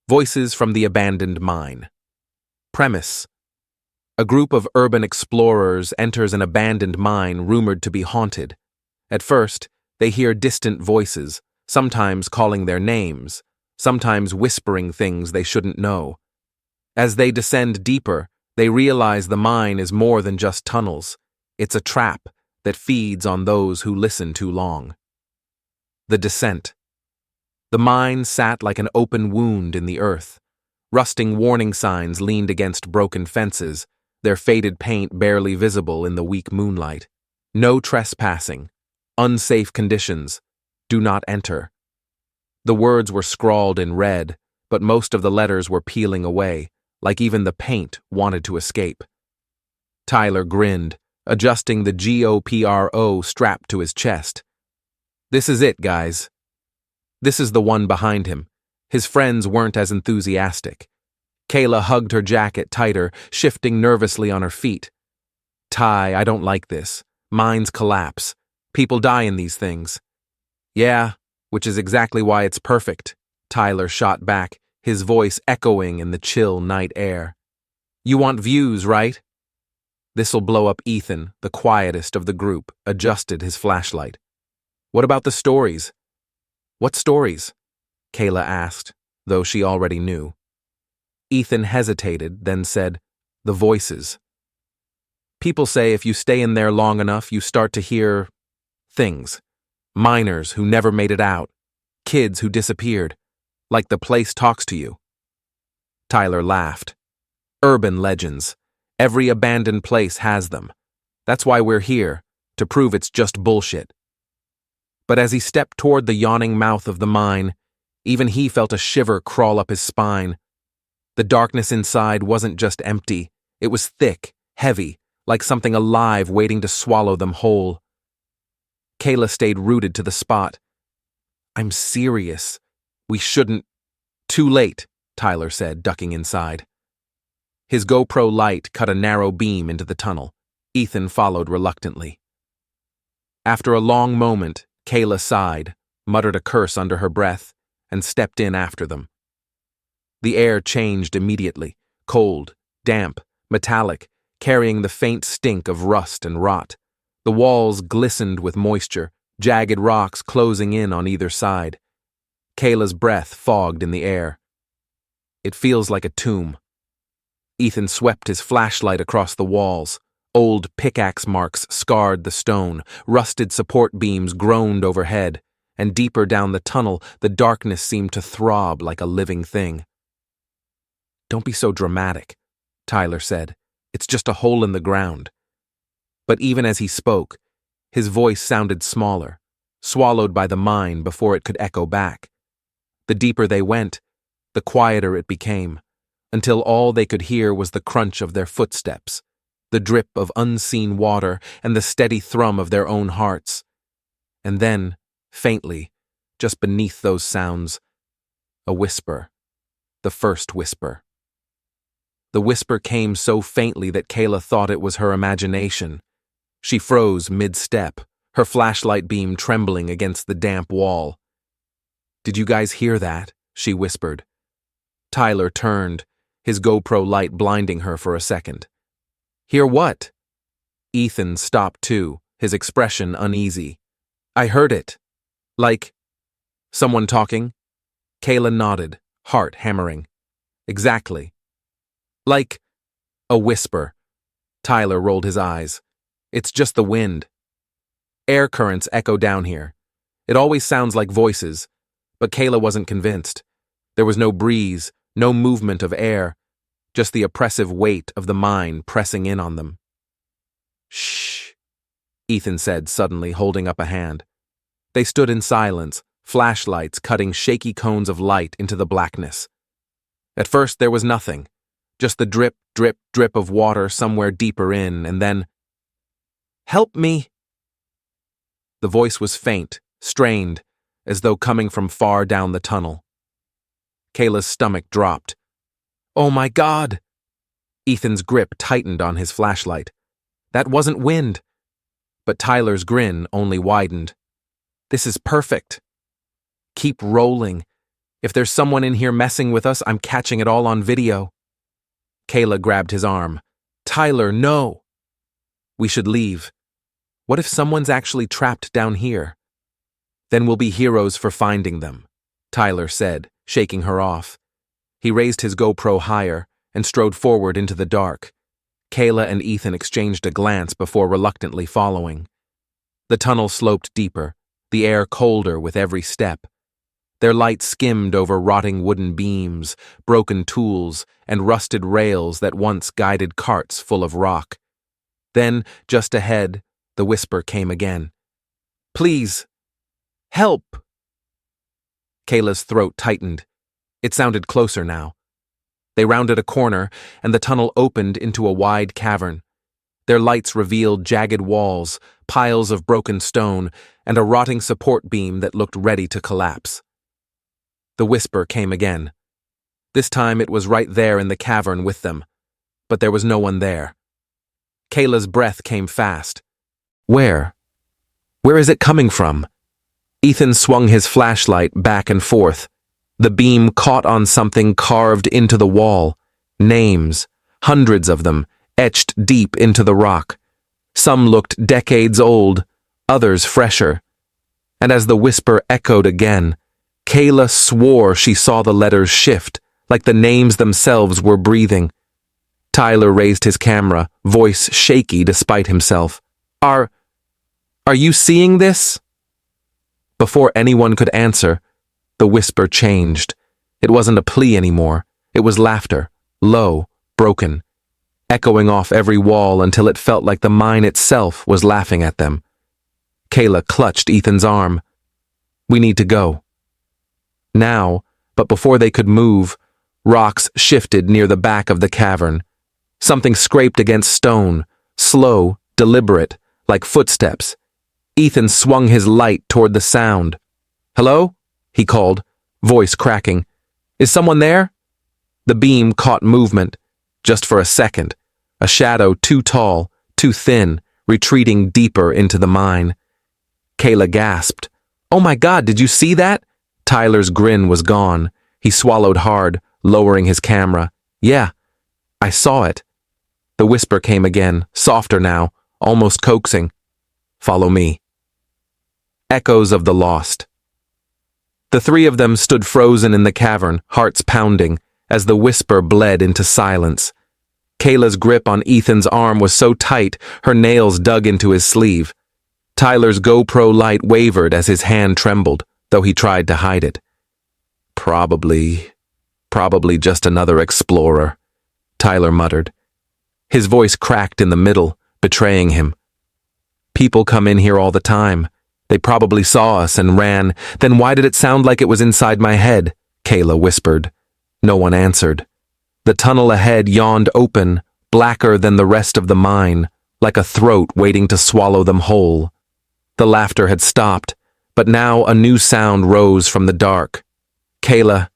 Voices from the Abandoned Mine. Premise: a group of urban explorers enters an abandoned mine rumored to be haunted. At first, they hear distant voices, sometimes calling their names, sometimes whispering things they shouldn't know. As they descend deeper, they realize the mine is more than just tunnels. It's a trap that feeds on those who listen too long. The descent. The mine sat like an open wound in the earth. Rusting warning signs leaned against broken fences, their faded paint barely visible in the weak moonlight. No trespassing. Unsafe conditions. Do not enter. The words were scrawled in red, but most of the letters were peeling away, like even the paint wanted to escape. Tyler grinned, adjusting the GOPRO strap to his chest. This is it, guys. This is the one behind him. His friends weren't as enthusiastic. Kayla hugged her jacket tighter, shifting nervously on her feet. Ty, I don't like this. Mines collapse. People die in these things. Yeah, which is exactly why it's perfect, Tyler shot back, his voice echoing in the chill night air. You want views, right? This'll blow up. Ethan, the quietest of the group, adjusted his flashlight. What about the stories? What stories? Kayla asked, though she already knew. Ethan hesitated, then said, the voices. People say if you stay in there long enough, you start to hear things. Miners who never made it out. Kids who disappeared. Like the place talks to you. Tyler laughed. Urban legends. Every abandoned place has them. That's why we're here, to prove it's just bullshit. But as he stepped toward the yawning mouth of the mine, even he felt a shiver crawl up his spine. The darkness inside wasn't just empty, it was thick, heavy, like something alive waiting to swallow them whole. Kayla stayed rooted to the spot. I'm serious. We shouldn't. Too late, Tyler said, ducking inside. His GoPro light cut a narrow beam into the tunnel. Ethan followed reluctantly. After a long moment, Kayla sighed, muttered a curse under her breath, and stepped in after them. The air changed immediately, cold, damp, metallic, carrying the faint stink of rust and rot. The walls glistened with moisture, jagged rocks closing in on either side. Kayla's breath fogged in the air. It feels like a tomb. Ethan swept his flashlight across the walls. Old pickaxe marks scarred the stone, rusted support beams groaned overhead, and deeper down the tunnel, the darkness seemed to throb like a living thing. Don't be so dramatic, Tyler said. It's just a hole in the ground. But even as he spoke, his voice sounded smaller, swallowed by the mine before it could echo back. The deeper they went, the quieter it became, until all they could hear was the crunch of their footsteps, the drip of unseen water, and the steady thrum of their own hearts. And then, faintly, just beneath those sounds, a whisper, the first whisper. The whisper came so faintly that Kayla thought it was her imagination. She froze mid-step, her flashlight beam trembling against the damp wall. Did you guys hear that? She whispered. Tyler turned, his GoPro light blinding her for a second. Hear what? Ethan stopped too, his expression uneasy. I heard it. Like someone talking? Kayla nodded, heart hammering. Exactly. Like a whisper. Tyler rolled his eyes. It's just the wind. Air currents echo down here. It always sounds like voices, but Kayla wasn't convinced. There was no breeze, no movement of air, just the oppressive weight of the mine pressing in on them. Shh, Ethan said suddenly, holding up a hand. They stood in silence, flashlights cutting shaky cones of light into the blackness. At first there was nothing, just the drip, drip, drip of water somewhere deeper in, and then, "Help me!" The voice was faint, strained, as though coming from far down the tunnel. Kayla's stomach dropped. Oh my God! Ethan's grip tightened on his flashlight. That wasn't wind. But Tyler's grin only widened. This is perfect. Keep rolling. If there's someone in here messing with us, I'm catching it all on video. Kayla grabbed his arm. Tyler, no! We should leave. What if someone's actually trapped down here? Then we'll be heroes for finding them, Tyler said, shaking her off. He raised his GoPro higher and strode forward into the dark. Kayla and Ethan exchanged a glance before reluctantly following. The tunnel sloped deeper, the air colder with every step. Their light skimmed over rotting wooden beams, broken tools, and rusted rails that once guided carts full of rock. Then, just ahead, the whisper came again. Please! Help! Kayla's throat tightened. It sounded closer now. They rounded a corner, and the tunnel opened into a wide cavern. Their lights revealed jagged walls, piles of broken stone, and a rotting support beam that looked ready to collapse. The whisper came again. This time it was right there in the cavern with them, but there was no one there. Kayla's breath came fast. Where? Where is it coming from? Ethan swung his flashlight back and forth. The beam caught on something carved into the wall. Names, hundreds of them, etched deep into the rock. Some looked decades old, others fresher. And as the whisper echoed again, Kayla swore she saw the letters shift, like the names themselves were breathing. Tyler raised his camera, voice shaky despite himself. Are you seeing this? Before anyone could answer, the whisper changed. It wasn't a plea anymore. It was laughter, low, broken, echoing off every wall until it felt like the mine itself was laughing at them. Kayla clutched Ethan's arm. We need to go. Now, but before they could move, rocks shifted near the back of the cavern. Something scraped against stone, slow, deliberate, like footsteps. Ethan swung his light toward the sound. Hello? He called, voice cracking. Is someone there? The beam caught movement, just for a second, a shadow too tall, too thin, retreating deeper into the mine. Kayla gasped. Oh my God, did you see that? Tyler's grin was gone. He swallowed hard, lowering his camera. Yeah, I saw it. The whisper came again, softer now, almost coaxing. Follow me. Echoes of the lost. The three of them stood frozen in the cavern, hearts pounding, as the whisper bled into silence. Kayla's grip on Ethan's arm was so tight, her nails dug into his sleeve. Tyler's GoPro light wavered as his hand trembled, though he tried to hide it. Probably just another explorer, Tyler muttered. His voice cracked in the middle, betraying him. People come in here all the time. They probably saw us and ran. Then why did it sound like it was inside my head? Kayla whispered. No one answered. The tunnel ahead yawned open, blacker than the rest of the mine, like a throat waiting to swallow them whole. The laughter had stopped, but now a new sound rose from the dark. Kayla.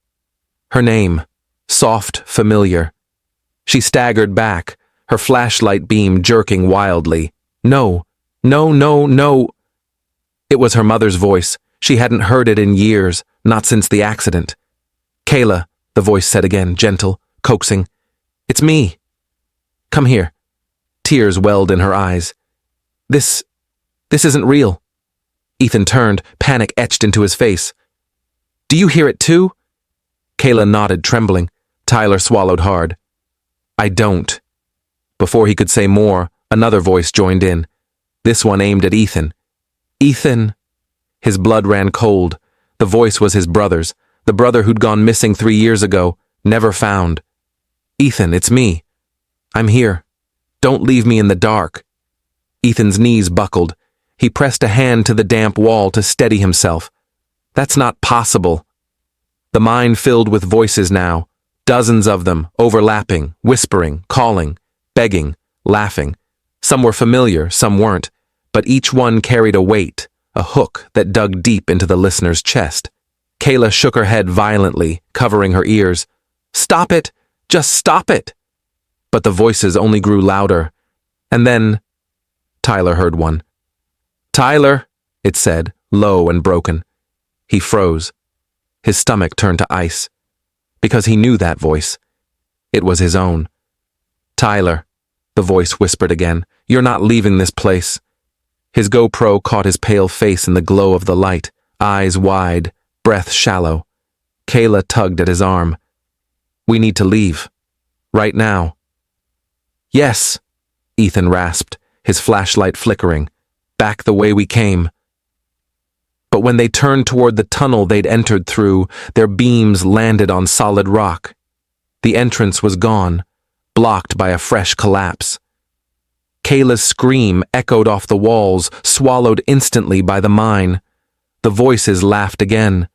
Her name. Soft, familiar. She staggered back, her flashlight beam jerking wildly. No. No, no, no. It was her mother's voice. She hadn't heard it in years, not since the accident. Kayla, the voice said again, gentle, coaxing. It's me. Come here. Tears welled in her eyes. This isn't real. Ethan turned, panic etched into his face. Do you hear it too? Kayla nodded, trembling. Tyler swallowed hard. I don't. Before he could say more, another voice joined in. This one aimed at Ethan. Ethan. His blood ran cold. The voice was his brother's, the brother who'd gone missing 3 years ago, never found. Ethan, it's me. I'm here. Don't leave me in the dark. Ethan's knees buckled. He pressed a hand to the damp wall to steady himself. That's not possible. The mine filled with voices now, dozens of them, overlapping, whispering, calling, begging, laughing. Some were familiar, some weren't, but each one carried a weight, a hook that dug deep into the listener's chest. Kayla shook her head violently, covering her ears. Stop it! Just stop it! But the voices only grew louder. And then Tyler heard one. Tyler, it said, low and broken. He froze. His stomach turned to ice. Because he knew that voice. It was his own. "Tyler," the voice whispered again, "you're not leaving this place." His GoPro caught his pale face in the glow of the light, eyes wide, breath shallow. Kayla tugged at his arm. "We need to leave. Right now." "Yes," Ethan rasped, his flashlight flickering. "Back the way we came." But when they turned toward the tunnel they'd entered through, their beams landed on solid rock. The entrance was gone, blocked by a fresh collapse. Kayla's scream echoed off the walls, swallowed instantly by the mine. The voices laughed again.